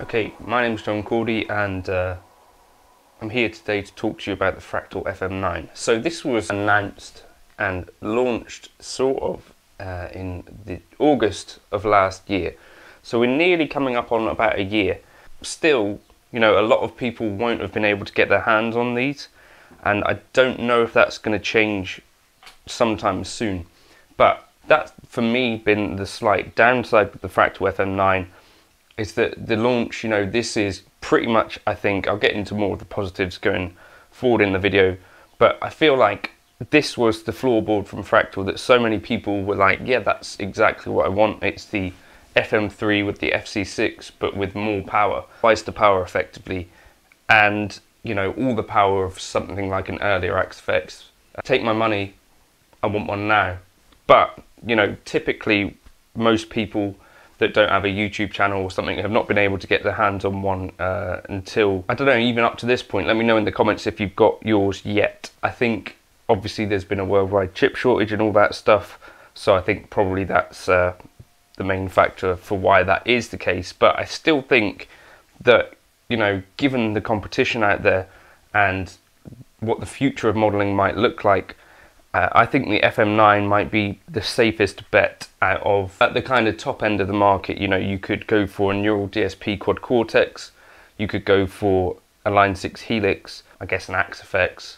Okay, my name is John Cordy and I'm here today to talk to you about the Fractal FM9. So this was announced and launched sort of in the August of last year. So we're nearly coming up on about a year. Still, you know, a lot of people won't have been able to get their hands on these, and I don't know if that's going to change sometime soon. But that's for me been the slight downside with the Fractal FM9. Is that the launch, you know, this is pretty much, I think, I'll get into more of the positives going forward in the video, but I feel like this was the floorboard from Fractal that so many people were like, yeah, that's exactly what I want. It's the FM3 with the FC6, but with more power, twice the power effectively, and, you know, all the power of something like an earlier XFX. Take my money, I want one now. But, you know, typically most people that don't have a YouTube channel or something have not been able to get their hands on one until, I don't know, even up to this point. Let me know in the comments if you've got yours yet. I think obviously there's been a worldwide chip shortage and all that stuff, so I think probably that's the main factor for why that is the case. But I still think that, you know, given the competition out there and what the future of modeling might look like, I think the FM9 might be the safest bet out of, at the kind of top end of the market. You know, you could go for a Neural DSP Quad Cortex, you could go for a Line 6 Helix, I guess an XFX,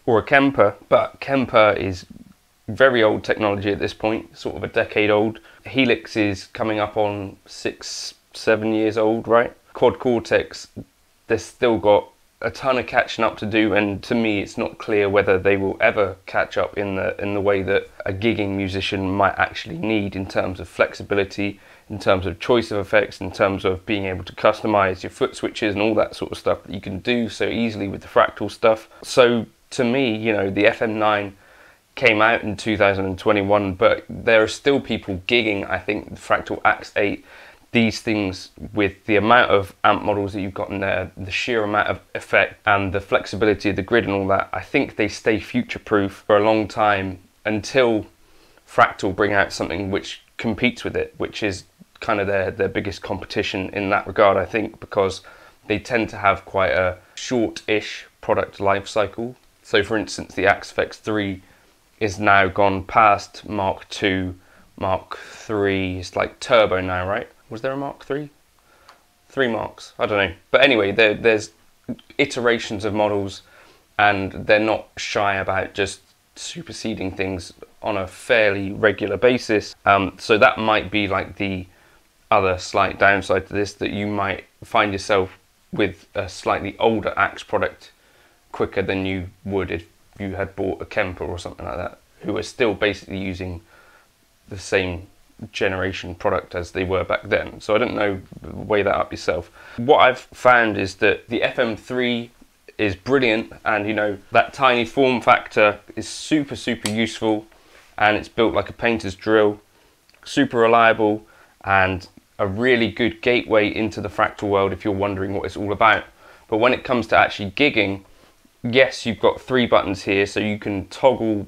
or a Kemper. But Kemper is very old technology at this point, sort of a decade old. Helix is coming up on 6-7 years old, right? Quad Cortex, they've still got a ton of catching up to do, and to me it's not clear whether they will ever catch up in the way that a gigging musician might actually need in terms of flexibility, in terms of choice of effects, in terms of being able to customize your foot switches and all that sort of stuff that you can do so easily with the Fractal stuff. So to me, you know, the FM9 came out in 2021, but there are still people gigging, I think, the Fractal Axe 8. These things, with the amount of amp models that you've got in there, the sheer amount of effect and the flexibility of the grid and all that, I think they stay future-proof for a long time until Fractal bring out something which competes with it, which is kind of their biggest competition in that regard, I think, because they tend to have quite a short-ish product life cycle. So for instance, the XFX 3 is now gone past Mark 2, Mark 3, it's like turbo now, right? Was there a Mark 3? 3 marks, I don't know. But anyway, there's iterations of models, and they're not shy about just superseding things on a fairly regular basis. So that might be like the other slight downside to this, that you might find yourself with a slightly older Axe product quicker than you would if you had bought a Kemper or something like that, who are still basically using the same generation product as they were back then. So I don't know, weigh that up yourself. What I've found is that the FM3 is brilliant, and you know, that tiny form factor is super useful, and it's built like a painter's drill, super reliable, and a really good gateway into the Fractal world if you're wondering what it's all about. But when it comes to actually gigging, yes, you've got 3 buttons here, so you can toggle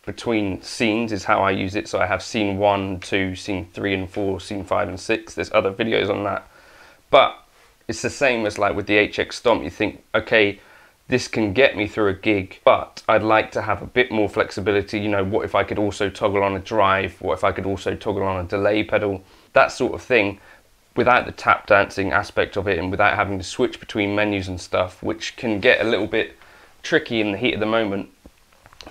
between scenes is how I use it. So I have scene 1, 2, scene 3 and 4, scene 5 and 6. There's other videos on that. But it's the same as like with the HX Stomp. You think, okay, this can get me through a gig, but I'd like to have a bit more flexibility. You know, what if I could also toggle on a drive? What if I could also toggle on a delay pedal? That sort of thing, without the tap dancing aspect of it and without having to switch between menus and stuff, which can get a little bit tricky in the heat of the moment.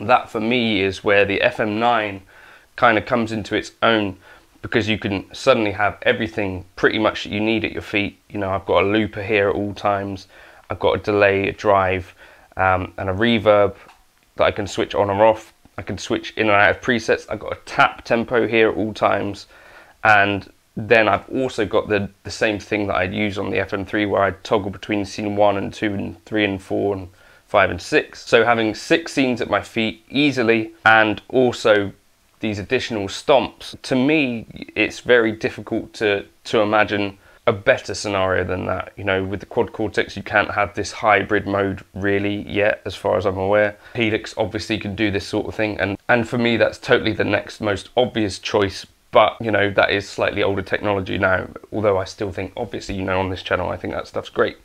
That for me is where the FM9 kind of comes into its own, because you can suddenly have everything pretty much that you need at your feet. You know, I've got a looper here at all times, I've got a delay, a drive, and a reverb that I can switch on or off. I can switch in and out of presets. I've got a tap tempo here at all times, and then I've also got the same thing that I'd use on the FM3, where I'd toggle between scene 1 and 2 and 3 and 4 and 5 and 6. So having 6 scenes at my feet easily, and also these additional stomps, to me it's very difficult to imagine a better scenario than that. You know, with the Quad Cortex you can't have this hybrid mode really yet, as far as I'm aware. Helix obviously can do this sort of thing, and for me that's totally the next most obvious choice. But, you know, that is slightly older technology now, although I still think, obviously, you know, on this channel, I think that stuff's great.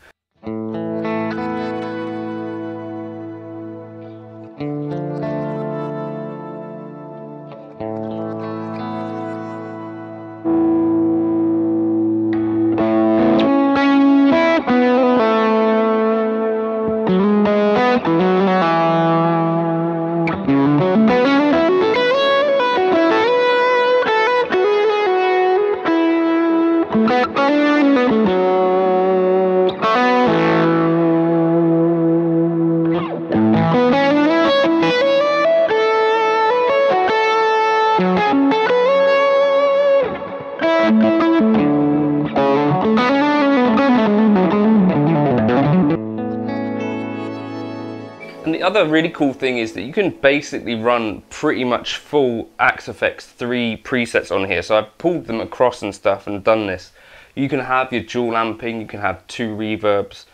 And the other really cool thing is that you can basically run pretty much full Axe FX3 presets on here. So I've pulled them across and stuff and done this. You can have your dual amping, you can have 2 reverbs.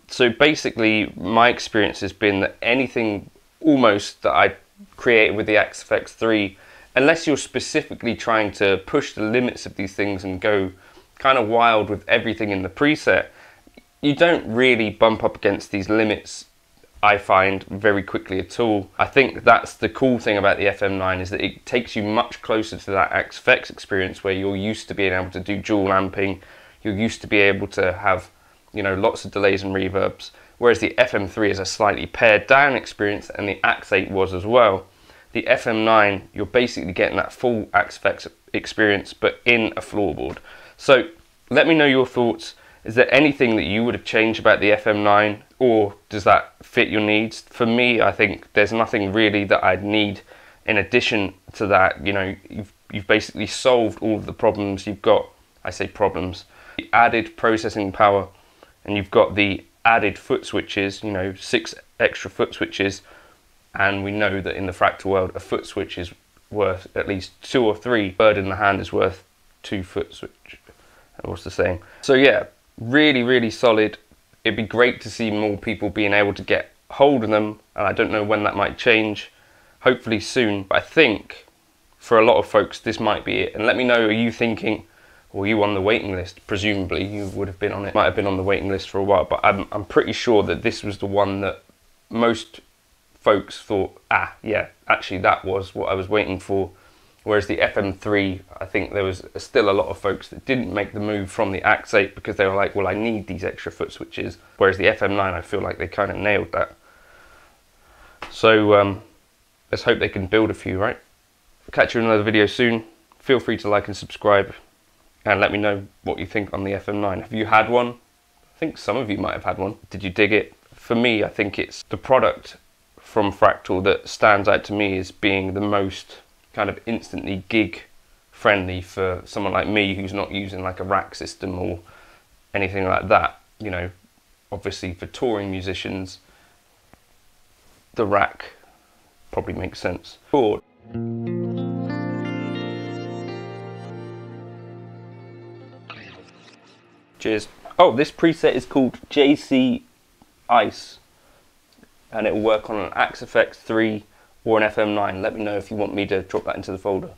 So basically my experience has been that anything almost that I created with the Axe FX3, unless you're specifically trying to push the limits of these things and go kind of wild with everything in the preset, you don't really bump up against these limits, I find, very quickly at all. I think that's the cool thing about the FM9, is that it takes you much closer to that Axe FX experience where you're used to being able to do dual amping, you're used to be able to have, you know, lots of delays and reverbs, whereas the FM3 is a slightly pared down experience, and the Axe 8 was as well. The FM9, you're basically getting that full Axe FX experience, but in a floorboard. So let me know your thoughts. Is there anything that you would have changed about the FM9, or does that fit your needs? For me, I think there's nothing really that I'd need in addition to that. You know, you've basically solved all of the problems. You've got, I say problems, the added processing power, and you've got the added foot switches, you know, 6 extra foot switches, and we know that in the Fractal world, a foot switch is worth at least 2 or 3. Bird in the hand is worth 2 foot switch. What's the saying? So yeah, really, really solid. It'd be great to see more people being able to get hold of them, and I don't know when that might change. Hopefully soon. But I think for a lot of folks this might be it. And let me know, are you thinking, or are you on the waiting list? Presumably you would have been on it. Might have been on the waiting list for a while, but I'm pretty sure that this was the one that most folks thought, ah yeah, actually that was what I was waiting for. Whereas the FM3, I think there was still a lot of folks that didn't make the move from the Axe 8 because they were like, well, I need these extra foot switches. Whereas the FM9, I feel like they kind of nailed that. So let's hope they can build a few, right? I'll catch you in another video soon. Feel free to like and subscribe, and let me know what you think on the FM9. Have you had one? I think some of you might have had one. Did you dig it? For me, I think it's the product from Fractal that stands out to me as being the most kind of instantly gig friendly for someone like me who's not using like a rack system or anything like that. You know, obviously for touring musicians, the rack probably makes sense. Board. Cheers. Oh, this preset is called JC Ice, and it will work on an Axe FX3 or an FM9. Let me know if you want me to drop that into the folder.